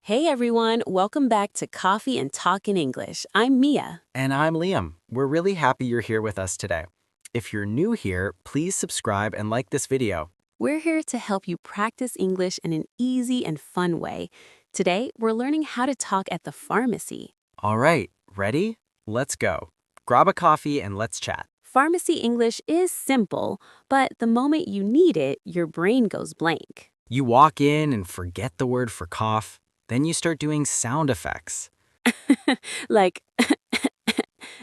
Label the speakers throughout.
Speaker 1: Hey everyone, welcome back to Coffee and Talk in English. I'm Mia.
Speaker 2: And I'm Liam. We're really happy you're here with us today. If you're new here, please subscribe and like this video.
Speaker 1: We're here to help you practice English in an easy and fun way. Today, we're learning how to talk at the pharmacy.
Speaker 2: All right, ready? Let's go. Grab a coffee and let's chat.
Speaker 1: Pharmacy English is simple, but the moment you need it, your brain goes blank.
Speaker 2: You walk in and forget the word for cough. Then you start doing sound effects.
Speaker 1: Like,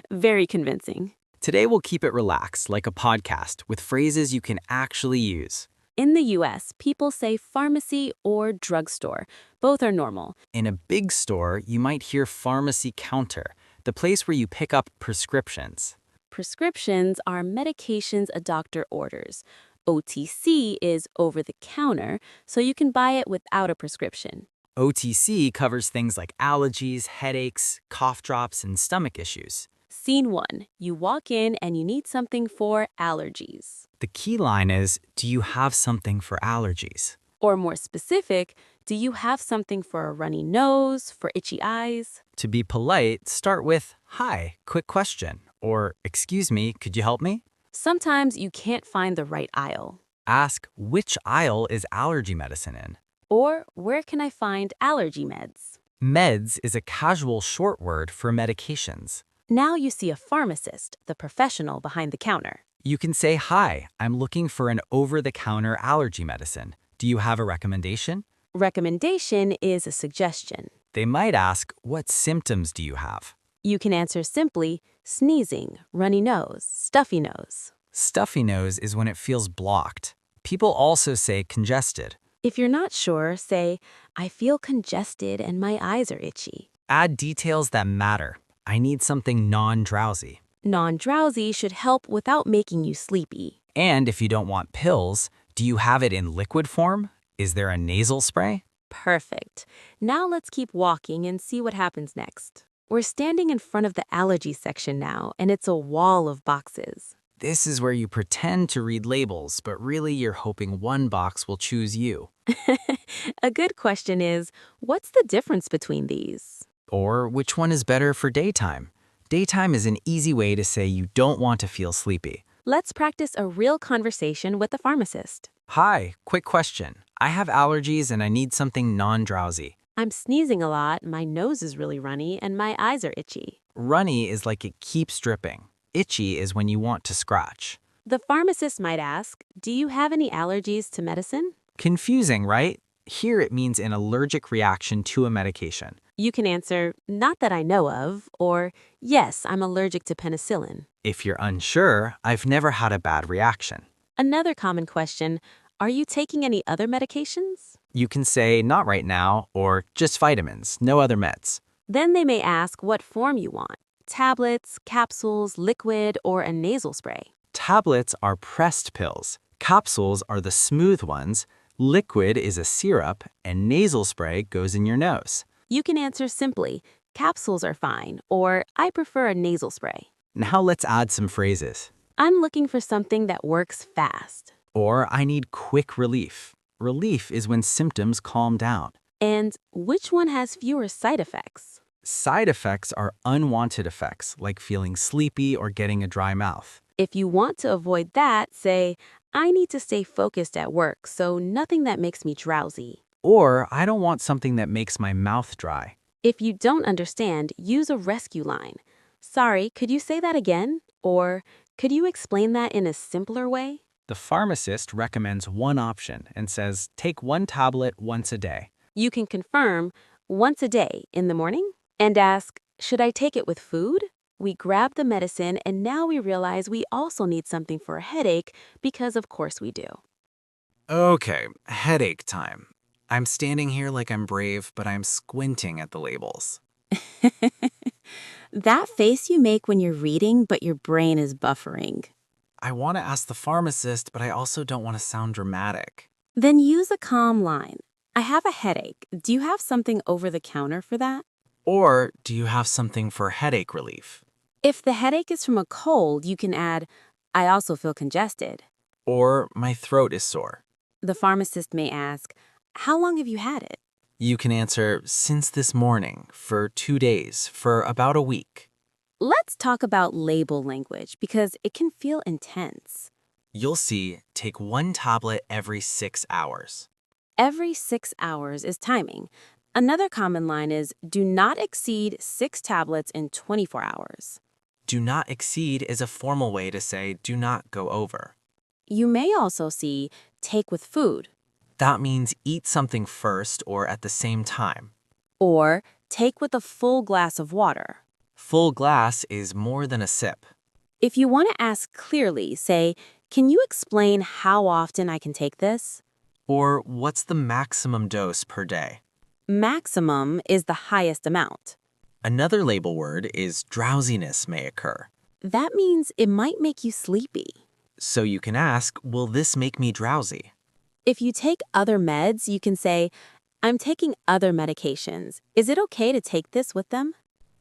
Speaker 1: very convincing.
Speaker 2: Today we'll keep it relaxed, like a podcast, with phrases you can actually use.
Speaker 1: In the US, people say pharmacy or drugstore. Both are normal.
Speaker 2: In a big store, you might hear pharmacy counter, the place where you pick up prescriptions.
Speaker 1: Prescriptions are medications a doctor orders. OTC is over the counter, so you can buy it without a prescription.
Speaker 2: OTC covers things like allergies, headaches, cough drops, and stomach issues.
Speaker 1: Scene 1. You walk in and you need something for allergies.
Speaker 2: The key line is, do you have something for allergies?
Speaker 1: Or more specific, do you have something for a runny nose, for itchy eyes?
Speaker 2: To be polite, start with, hi, quick question, or excuse me, could you help me?
Speaker 1: Sometimes you can't find the right aisle.
Speaker 2: Ask, which aisle is allergy medicine in?
Speaker 1: Or where can I find allergy meds?
Speaker 2: Meds is a casual short word for medications.
Speaker 1: Now you see a pharmacist, the professional behind the counter.
Speaker 2: You can say, hi, I'm looking for an over-the-counter allergy medicine. Do you have a recommendation?
Speaker 1: Recommendation is a suggestion.
Speaker 2: They might ask, what symptoms do you have?
Speaker 1: You can answer simply, sneezing, runny nose, stuffy nose.
Speaker 2: Stuffy nose is when it feels blocked. People also say congested.
Speaker 1: If you're not sure, say, I feel congested and my eyes are itchy.
Speaker 2: Add details that matter. I need something non-drowsy.
Speaker 1: Non-drowsy should help without making you sleepy.
Speaker 2: And if you don't want pills, do you have it in liquid form? Is there a nasal spray?
Speaker 1: Perfect. Now let's keep walking and see what happens next. We're standing in front of the allergy section now, and it's a wall of boxes.
Speaker 2: This is where you pretend to read labels, but really you're hoping one box will choose you.
Speaker 1: A good question is, what's the difference between these?
Speaker 2: Or which one is better for daytime? Daytime is an easy way to say you don't want to feel sleepy.
Speaker 1: Let's practice a real conversation with the pharmacist.
Speaker 2: Hi, quick question. I have allergies and I need something non-drowsy.
Speaker 1: I'm sneezing a lot, my nose is really runny, and my eyes are itchy.
Speaker 2: Runny is like it keeps dripping. Itchy is when you want to scratch.
Speaker 1: The pharmacist might ask, do you have any allergies to medicine?
Speaker 2: Confusing, right? Here it means an allergic reaction to a medication.
Speaker 1: You can answer, not that I know of, or yes, I'm allergic to penicillin.
Speaker 2: If you're unsure, I've never had a bad reaction.
Speaker 1: Another common question, are you taking any other medications?
Speaker 2: You can say not right now or just vitamins, no other meds.
Speaker 1: Then they may ask what form you want, tablets, capsules, liquid, or a nasal spray.
Speaker 2: Tablets are pressed pills. Capsules are the smooth ones. Liquid is a syrup, and nasal spray goes in your nose.
Speaker 1: You can answer simply, capsules are fine, or I prefer a nasal spray.
Speaker 2: Now let's add some phrases.
Speaker 1: I'm looking for something that works fast.
Speaker 2: Or I need quick relief. Relief is when symptoms calm down.
Speaker 1: And which one has fewer side effects?
Speaker 2: Side effects are unwanted effects, like feeling sleepy or getting a dry mouth.
Speaker 1: If you want to avoid that, say, I need to stay focused at work, so nothing that makes me drowsy.
Speaker 2: Or I don't want something that makes my mouth dry.
Speaker 1: If you don't understand, use a rescue line. Sorry, could you say that again? Or could you explain that in a simpler way?
Speaker 2: The pharmacist recommends one option and says, take one tablet once a day.
Speaker 1: You can confirm once a day in the morning and ask, should I take it with food? We grab the medicine and now we realize we also need something for a headache because of course we do.
Speaker 2: Okay, headache time. I'm standing here like I'm brave, but I'm squinting at the labels.
Speaker 1: That face you make when you're reading, but your brain is buffering.
Speaker 2: I want to ask the pharmacist, but I also don't want to sound dramatic.
Speaker 1: Then use a calm line. I have a headache. Do you have something over the counter for that?
Speaker 2: Or do you have something for headache relief?
Speaker 1: If the headache is from a cold, you can add, I also feel congested.
Speaker 2: Or my throat is sore.
Speaker 1: The pharmacist may ask, how long have you had it?
Speaker 2: You can answer since this morning, for 2 days, for about a week.
Speaker 1: Let's talk about label language because it can feel intense.
Speaker 2: You'll see, take 1 tablet every 6 hours.
Speaker 1: Every 6 hours is timing. Another common line is do not exceed 6 tablets in 24 hours.
Speaker 2: Do not exceed is a formal way to say do not go over.
Speaker 1: You may also see take with food
Speaker 2: That means eat something first or at the same time.
Speaker 1: or take with a full glass of water.
Speaker 2: Full glass is more than a sip.
Speaker 1: If you want to ask clearly, say, can you explain how often I can take this?
Speaker 2: Or what's the maximum dose per day?
Speaker 1: Maximum is the highest amount.
Speaker 2: Another label word is drowsiness may occur.
Speaker 1: That means it might make you sleepy.
Speaker 2: So you can ask, will this make me drowsy?
Speaker 1: If you take other meds, you can say, I'm taking other medications. Is it okay to take this with them?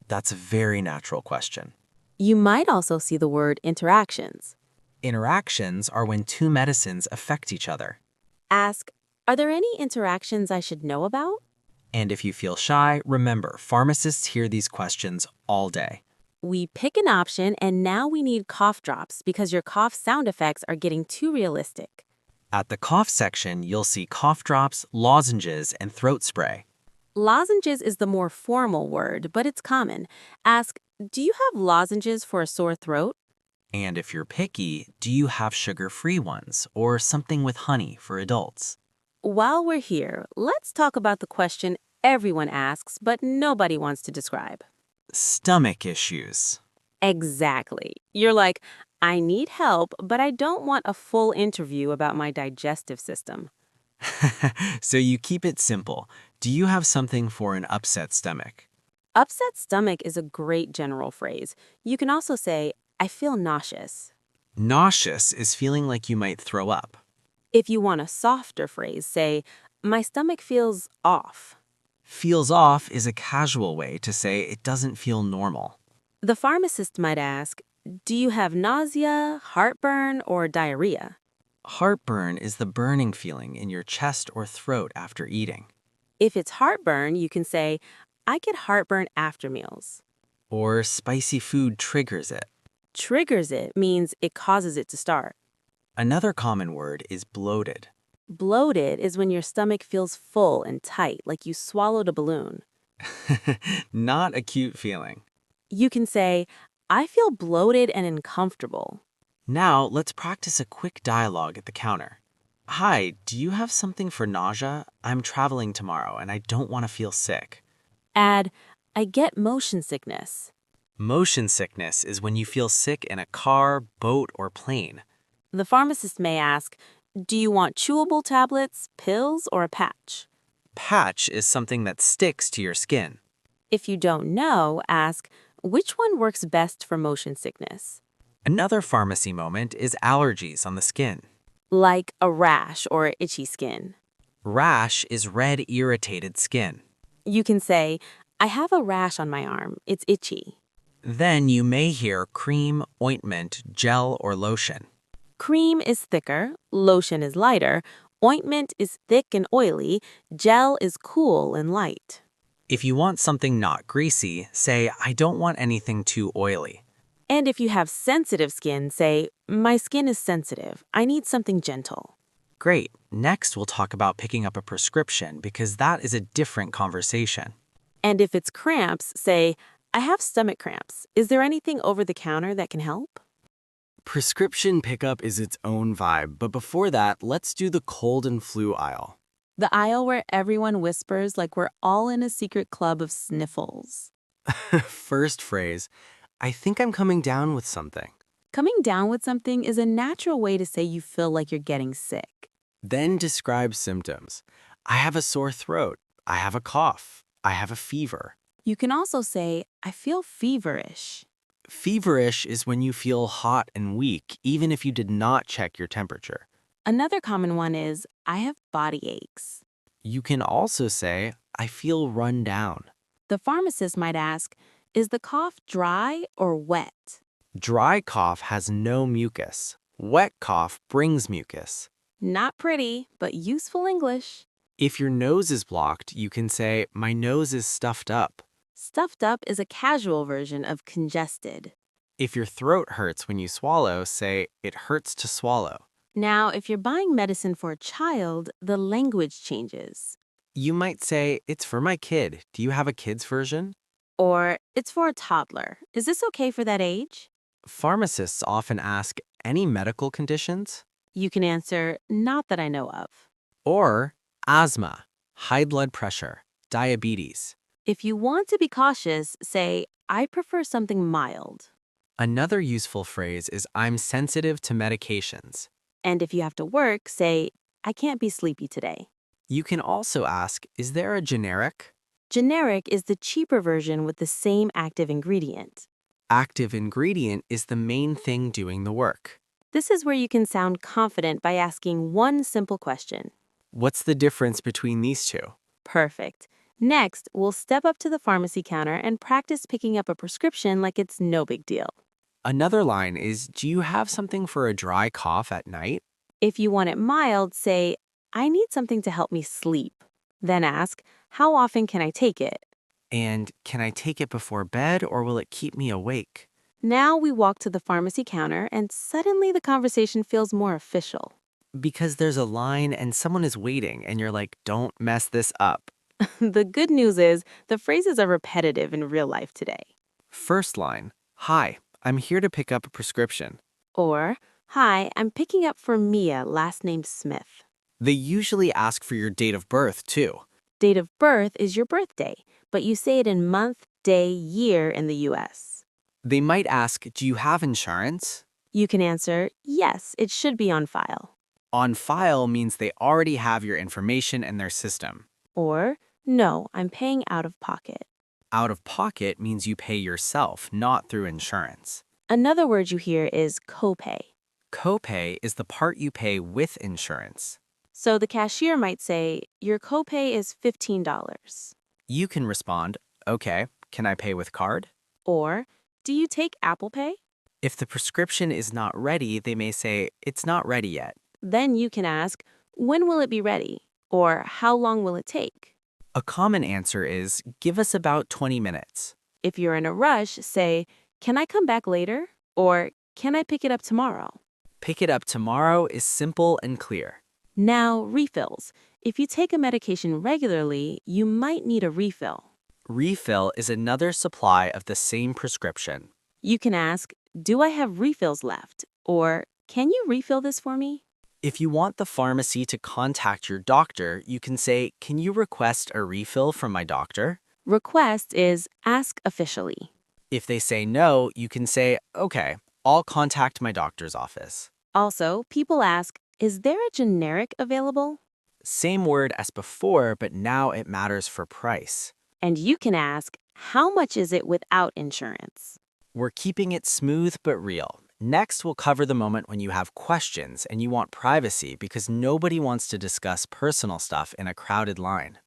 Speaker 2: That's a very natural question.
Speaker 1: You might also see the word interactions.
Speaker 2: Interactions are when 2 medicines affect each other.
Speaker 1: Ask, are there any interactions I should know about?
Speaker 2: And if you feel shy, remember, pharmacists hear these questions all day.
Speaker 1: We pick an option and now we need cough drops because your cough sound effects are getting too realistic.
Speaker 2: At the cough section, you'll see cough drops, lozenges, and throat spray.
Speaker 1: Lozenges is the more formal word, but it's common. Ask, do you have lozenges for a sore throat?
Speaker 2: And if you're picky, do you have sugar-free ones or something with honey for adults?
Speaker 1: While we're here, let's talk about the question everyone asks but nobody wants to describe.
Speaker 2: Stomach issues.
Speaker 1: Exactly. You're like, I need help, but I don't want a full interview about my digestive system.
Speaker 2: So you keep it simple. Do you have something for an upset stomach?
Speaker 1: Upset stomach is a great general phrase. You can also say, I feel nauseous.
Speaker 2: Nauseous is feeling like you might throw up.
Speaker 1: If you want a softer phrase, say, my stomach feels off.
Speaker 2: Feels off is a casual way to say it doesn't feel normal.
Speaker 1: The pharmacist might ask, do you have nausea, heartburn, or diarrhea?
Speaker 2: Heartburn is the burning feeling in your chest or throat after eating.
Speaker 1: If it's heartburn, you can say, I get heartburn after meals.
Speaker 2: Or spicy food triggers it.
Speaker 1: Triggers it means it causes it to start.
Speaker 2: Another common word is bloated.
Speaker 1: Bloated is when your stomach feels full and tight, like you swallowed a balloon.
Speaker 2: Not a cute feeling.
Speaker 1: You can say, I feel bloated and uncomfortable.
Speaker 2: Now, let's practice a quick dialogue at the counter. Hi, do you have something for nausea? I'm traveling tomorrow and I don't want to feel sick.
Speaker 1: Add, I get motion sickness.
Speaker 2: Motion sickness is when you feel sick in a car, boat, or plane.
Speaker 1: The pharmacist may ask, do you want chewable tablets, pills, or a patch?
Speaker 2: Patch is something that sticks to your skin.
Speaker 1: If you don't know, ask, which one works best for motion sickness?
Speaker 2: Another pharmacy moment is allergies on the skin.
Speaker 1: Like a rash or itchy skin.
Speaker 2: Rash is red, irritated skin.
Speaker 1: You can say, I have a rash on my arm. It's itchy.
Speaker 2: Then you may hear cream, ointment, gel, or lotion.
Speaker 1: Cream is thicker, lotion is lighter, ointment is thick and oily, gel is cool and light.
Speaker 2: If you want something not greasy, say, I don't want anything too oily.
Speaker 1: And if you have sensitive skin, say, my skin is sensitive. I need something gentle.
Speaker 2: Great. Next, we'll talk about picking up a prescription because that is a different conversation.
Speaker 1: And if it's cramps, say, I have stomach cramps. Is there anything over the counter that can help?
Speaker 3: Prescription pickup is its own vibe, but before that, let's do the cold and flu aisle.
Speaker 1: The aisle where everyone whispers like we're all in a secret club of sniffles.
Speaker 3: First phrase, I think I'm coming down with something.
Speaker 1: Coming down with something is a natural way to say you feel like you're getting sick.
Speaker 3: Then describe symptoms. I have a sore throat. I have a cough. I have a fever.
Speaker 1: You can also say, I feel feverish.
Speaker 3: Feverish is when you feel hot and weak, even if you did not check your temperature.
Speaker 1: Another common one is, I have body aches.
Speaker 3: You can also say, I feel run down.
Speaker 1: The pharmacist might ask, is the cough dry or wet?
Speaker 3: Dry cough has no mucus. Wet cough brings mucus.
Speaker 1: Not pretty, but useful English.
Speaker 3: If your nose is blocked, you can say, my nose is stuffed up.
Speaker 1: Stuffed up is a casual version of congested.
Speaker 3: If your throat hurts when you swallow, say, it hurts to swallow.
Speaker 1: Now, if you're buying medicine for a child, the language changes.
Speaker 3: You might say, it's for my kid. Do you have a kid's version?
Speaker 1: Or, it's for a toddler. Is this okay for that age?
Speaker 3: Pharmacists often ask, any medical conditions?
Speaker 1: You can answer, not that I know of.
Speaker 3: Or asthma, high blood pressure, diabetes.
Speaker 1: If you want to be cautious, say, I prefer something mild.
Speaker 3: Another useful phrase is I'm sensitive to medications.
Speaker 1: And if you have to work, say, I can't be sleepy today.
Speaker 3: You can also ask, is there a generic?
Speaker 1: Generic is the cheaper version with the same active ingredient.
Speaker 3: Active ingredient is the main thing doing the work.
Speaker 1: This is where you can sound confident by asking one simple question.
Speaker 3: What's the difference between these two?
Speaker 1: Perfect. Next, we'll step up to the pharmacy counter and practice picking up a prescription like it's no big deal.
Speaker 3: Another line is, do you have something for a dry cough at night?
Speaker 1: If you want it mild, say, I need something to help me sleep. Then ask, how often can I take it?
Speaker 3: And can I take it before bed or will it keep me awake?
Speaker 1: Now we walk to the pharmacy counter and suddenly the conversation feels more official.
Speaker 3: Because there's a line and someone is waiting and you're like, don't mess this up.
Speaker 1: The good news is the phrases are repetitive in real life today.
Speaker 3: First line, hi, I'm here to pick up a prescription.
Speaker 1: Or, hi, I'm picking up for Mia, last name Smith.
Speaker 3: They usually ask for your date of birth, too.
Speaker 1: Date of birth is your birthday, but you say it in month, day, year in the US.
Speaker 3: They might ask, do you have insurance?
Speaker 1: You can answer, yes, it should be on file.
Speaker 3: On file means they already have your information in their system.
Speaker 1: Or, no, I'm paying out of pocket.
Speaker 3: Out of pocket means you pay yourself, not through insurance.
Speaker 1: Another word you hear is copay.
Speaker 3: Copay is the part you pay with insurance.
Speaker 1: So the cashier might say, your copay is $15.
Speaker 3: You can respond, okay, can I pay with card?
Speaker 1: Or, do you take Apple Pay?
Speaker 3: If the prescription is not ready, they may say, it's not ready yet.
Speaker 1: Then you can ask, when will it be ready? Or, how long will it take?
Speaker 3: A common answer is, give us about 20 minutes.
Speaker 1: If you're in a rush, say, can I come back later? Or, can I pick it up tomorrow?
Speaker 3: Pick it up tomorrow is simple and clear.
Speaker 1: Now, refills. If you take a medication regularly, you might need a refill.
Speaker 3: Refill is another supply of the same prescription.
Speaker 1: You can ask, do I have refills left? Or, can you refill this for me?
Speaker 3: If you want the pharmacy to contact your doctor, you can say, can you request a refill from my doctor?
Speaker 1: Request is ask officially.
Speaker 3: If they say no, you can say, okay, I'll contact my doctor's office.
Speaker 1: Also, people ask, is there a generic available?
Speaker 3: Same word as before, but now it matters for price.
Speaker 1: And you can ask, how much is it without insurance?
Speaker 3: We're keeping it smooth but real. Next, we'll cover the moment when you have questions and you want privacy because nobody wants to discuss personal stuff in a crowded line.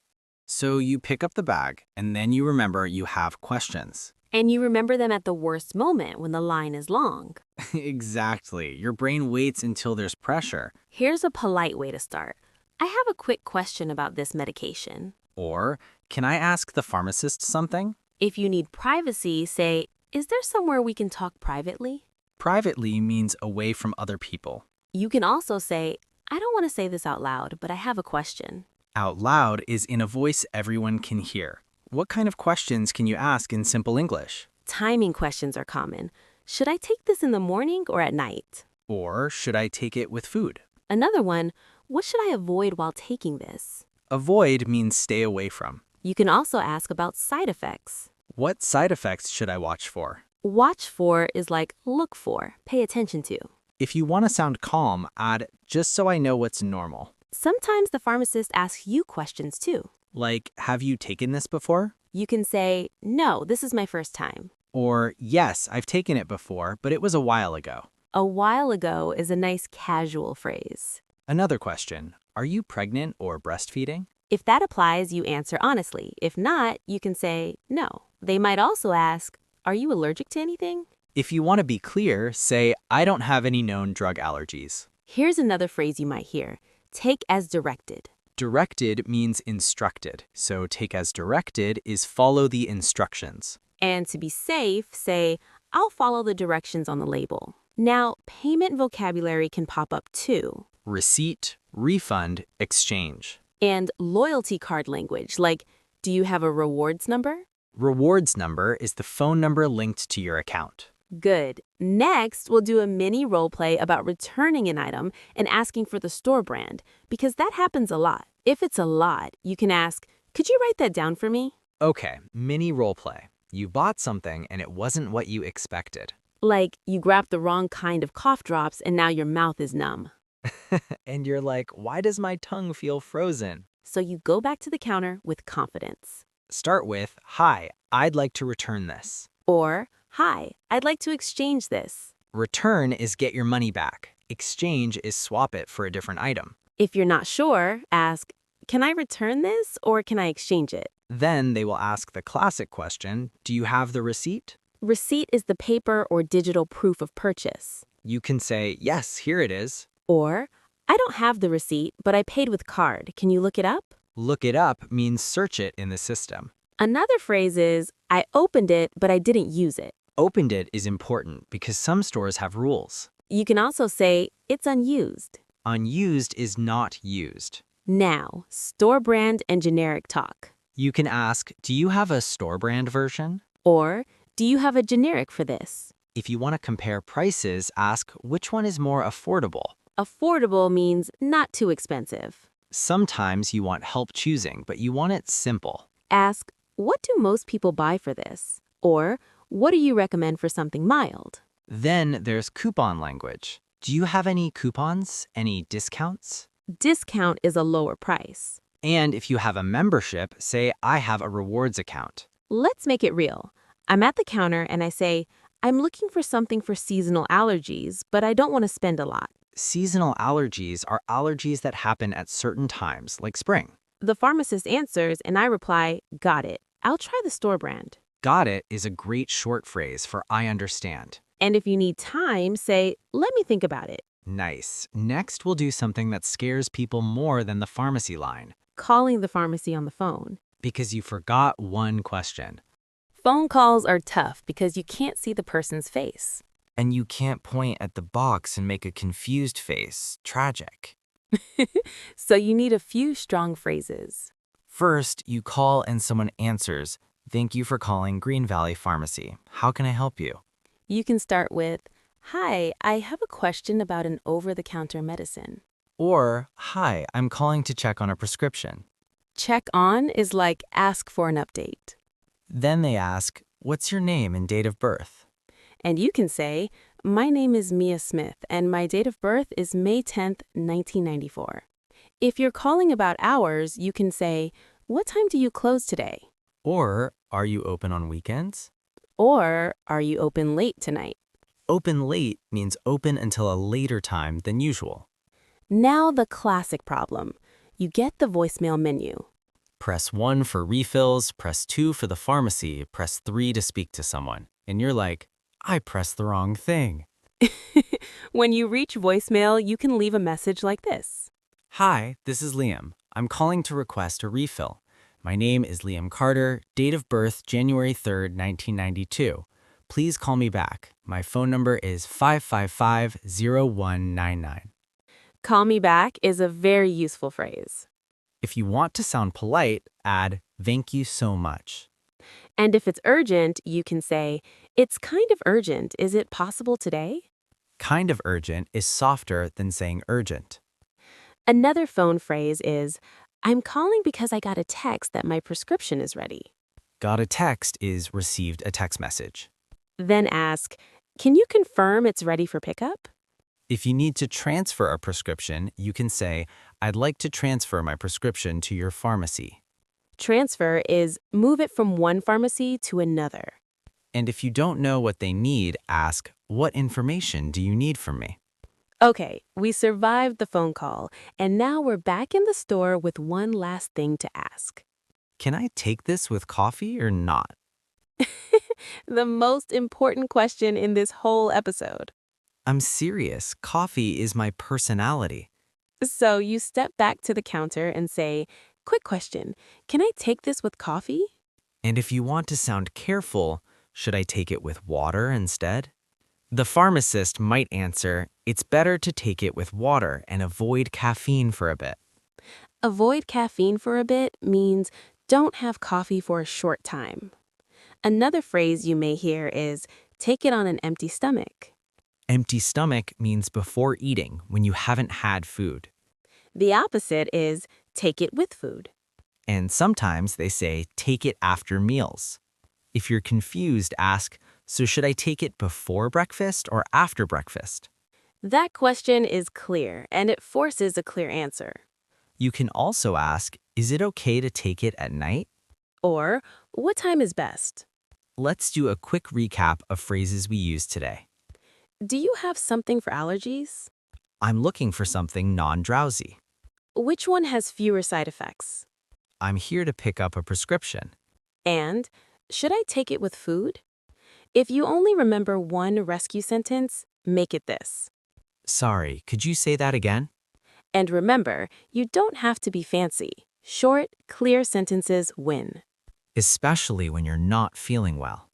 Speaker 3: So you pick up the bag, and then you remember you have questions.
Speaker 1: And you remember them at the worst moment when the line is long.
Speaker 3: Exactly. Your brain waits until there's pressure.
Speaker 1: Here's a polite way to start. I have a quick question about this medication.
Speaker 3: Or, can I ask the pharmacist something?
Speaker 1: If you need privacy, say, is there somewhere we can talk privately?
Speaker 3: Privately means away from other people.
Speaker 1: You can also say, I don't want to say this out loud, but I have a question.
Speaker 3: Out loud is in a voice everyone can hear. What kind of questions can you ask in simple English?
Speaker 1: Timing questions are common. Should I take this in the morning or at night?
Speaker 3: Or should I take it with food?
Speaker 1: Another one, what should I avoid while taking this?
Speaker 3: Avoid means stay away from.
Speaker 1: You can also ask about side effects.
Speaker 3: What side effects should I watch for?
Speaker 1: Watch for is like look for, pay attention to.
Speaker 3: If you want to sound calm, add just so I know what's normal.
Speaker 1: Sometimes the pharmacist asks you questions too.
Speaker 3: Like, have you taken this before?
Speaker 1: You can say, no, this is my first time.
Speaker 3: Or, yes, I've taken it before, but it was a while ago.
Speaker 1: A while ago is a nice casual phrase.
Speaker 3: Another question, are you pregnant or breastfeeding?
Speaker 1: If that applies, you answer honestly. If not, you can say, no. They might also ask, are you allergic to anything?
Speaker 3: If you want to be clear, say, I don't have any known drug allergies.
Speaker 1: Here's another phrase you might hear. Take as directed.
Speaker 2: Directed means instructed, so take as directed is follow the instructions.
Speaker 1: And to be safe, say, I'll follow the directions on the label. Now, payment vocabulary can pop up too.
Speaker 2: Receipt, refund, exchange.
Speaker 1: And loyalty card language, like, do you have a rewards number?
Speaker 2: Rewards number is the phone number linked to your account.
Speaker 1: Good. Next, we'll do a mini role play about returning an item and asking for the store brand, because that happens a lot. If it's a lot, you can ask, could you write that down for me?
Speaker 2: Okay, mini role play. You bought something and it wasn't what you expected.
Speaker 1: Like, you grabbed the wrong kind of cough drops and now your mouth is numb.
Speaker 2: And you're like, why does my tongue feel frozen?
Speaker 1: So you go back to the counter with confidence.
Speaker 2: Start with, hi, I'd like to return this.
Speaker 1: Or, hi, I'd like to exchange this.
Speaker 2: Return is get your money back. Exchange is swap it for a different item.
Speaker 1: If you're not sure, ask, can I return this or can I exchange it?
Speaker 2: Then they will ask the classic question, do you have the receipt?
Speaker 1: Receipt is the paper or digital proof of purchase.
Speaker 2: You can say, yes, here it is.
Speaker 1: Or, I don't have the receipt, but I paid with card. Can you look it up?
Speaker 2: Look it up means search it in the system.
Speaker 1: Another phrase is, I opened it, but I didn't use it.
Speaker 2: Opened it is important because some stores have rules.
Speaker 1: You can also say, it's unused.
Speaker 2: Unused is not used.
Speaker 1: Now, store brand and generic talk.
Speaker 2: You can ask, do you have a store brand version?
Speaker 1: Or, do you have a generic for this?
Speaker 2: If you want to compare prices, ask which one is more affordable.
Speaker 1: Affordable means not too expensive.
Speaker 2: Sometimes you want help choosing, but you want it simple.
Speaker 1: Ask, what do most people buy for this? Or, what do you recommend for something mild?
Speaker 2: Then there's coupon language. Do you have any coupons? Any discounts?
Speaker 1: Discount is a lower price.
Speaker 2: And if you have a membership, say, I have a rewards account.
Speaker 1: Let's make it real. I'm at the counter and I say, I'm looking for something for seasonal allergies, but I don't want to spend a lot.
Speaker 2: Seasonal allergies are allergies that happen at certain times, like spring.
Speaker 1: The pharmacist answers and I reply, got it. I'll try the store brand.
Speaker 2: Got it is a great short phrase for I understand.
Speaker 1: And if you need time, say, let me think about it.
Speaker 2: Nice. Next, we'll do something that scares people more than the pharmacy line.
Speaker 1: Calling the pharmacy on the phone.
Speaker 2: Because you forgot one question.
Speaker 1: Phone calls are tough because you can't see the person's face.
Speaker 3: And you can't point at the box and make a confused face. Tragic.
Speaker 1: So you need a few strong phrases.
Speaker 3: First, you call and someone answers. Thank you for calling Green Valley Pharmacy. How can I help you?
Speaker 1: You can start with, hi, I have a question about an over-the-counter medicine.
Speaker 3: Or, hi, I'm calling to check on a prescription.
Speaker 1: Check on is like ask for an update.
Speaker 3: Then they ask, what's your name and date of birth?
Speaker 1: And you can say, my name is Mia Smith and my date of birth is May 10th, 1994. If you're calling about hours, you can say, what time do you close today?
Speaker 3: Or, are you open on weekends?
Speaker 1: Or, are you open late tonight?
Speaker 3: Open late means open until a later time than usual.
Speaker 1: Now the classic problem. You get the voicemail menu.
Speaker 3: Press 1 for refills, press 2 for the pharmacy, press 3 to speak to someone. And you're like, I pressed the wrong thing.
Speaker 1: When you reach voicemail, you can leave a message like this.
Speaker 3: Hi, this is Liam. I'm calling to request a refill. My name is Liam Carter, date of birth January 3rd, 1992. Please call me back. My phone number is 555-0199.
Speaker 1: Call me back is a very useful phrase.
Speaker 3: If you want to sound polite, add, thank you so much.
Speaker 1: And if it's urgent, you can say, it's kind of urgent. Is it possible today?
Speaker 3: Kind of urgent is softer than saying urgent.
Speaker 1: Another phone phrase is, I'm calling because I got a text that my prescription is ready.
Speaker 3: Got a text is received a text message.
Speaker 1: Then ask, can you confirm it's ready for pickup?
Speaker 3: If you need to transfer a prescription, you can say, I'd like to transfer my prescription to your pharmacy.
Speaker 1: Transfer is move it from one pharmacy to another.
Speaker 3: And if you don't know what they need, ask, what information do you need from me?
Speaker 1: Okay, we survived the phone call, and now we're back in the store with one last thing to ask.
Speaker 3: Can I take this with coffee or not?
Speaker 1: The most important question in this whole episode.
Speaker 3: I'm serious. Coffee is my personality.
Speaker 1: So you step back to the counter and say, "Quick question, can I take this with coffee?"
Speaker 3: And if you want to sound careful, should I take it with water instead? The pharmacist might answer, it's better to take it with water and avoid caffeine for a bit.
Speaker 1: Avoid caffeine for a bit means don't have coffee for a short time. Another phrase you may hear is take it on an empty stomach.
Speaker 3: Empty stomach means before eating, when you haven't had food.
Speaker 1: The opposite is take it with food.
Speaker 3: And sometimes they say, take it after meals. If you're confused, ask, so should I take it before breakfast or after breakfast?
Speaker 1: That question is clear and it forces a clear answer.
Speaker 3: You can also ask, is it okay to take it at night?
Speaker 1: Or, what time is best?
Speaker 3: Let's do a quick recap of phrases we used today.
Speaker 1: Do you have something for allergies?
Speaker 3: I'm looking for something non-drowsy.
Speaker 1: Which one has fewer side effects?
Speaker 3: I'm here to pick up a prescription.
Speaker 1: And, should I take it with food? If you only remember one rescue sentence, make it this.
Speaker 3: Sorry, could you say that again?
Speaker 1: And remember, you don't have to be fancy. Short, clear sentences win.
Speaker 3: Especially when you're not feeling well.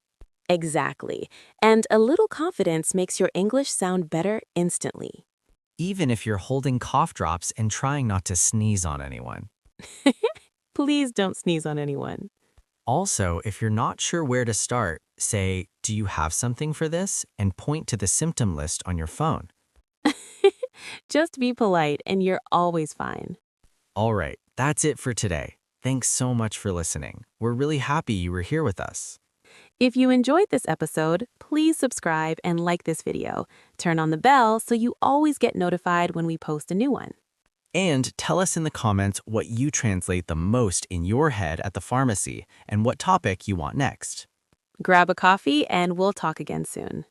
Speaker 1: Exactly. And a little confidence makes your English sound better instantly.
Speaker 3: Even if you're holding cough drops and trying not to sneeze on anyone.
Speaker 1: Please don't sneeze on anyone.
Speaker 3: Also, if you're not sure where to start, say, do you have something for this? And point to the symptom list on your phone.
Speaker 1: Just be polite and you're always fine.
Speaker 3: All right, that's it for today. Thanks so much for listening. We're really happy you were here with us.
Speaker 1: If you enjoyed this episode, please subscribe and like this video. Turn on the bell so you always get notified when we post a new one.
Speaker 3: And tell us in the comments what you translate the most in your head at the pharmacy and what topic you want next.
Speaker 1: Grab a coffee and we'll talk again soon.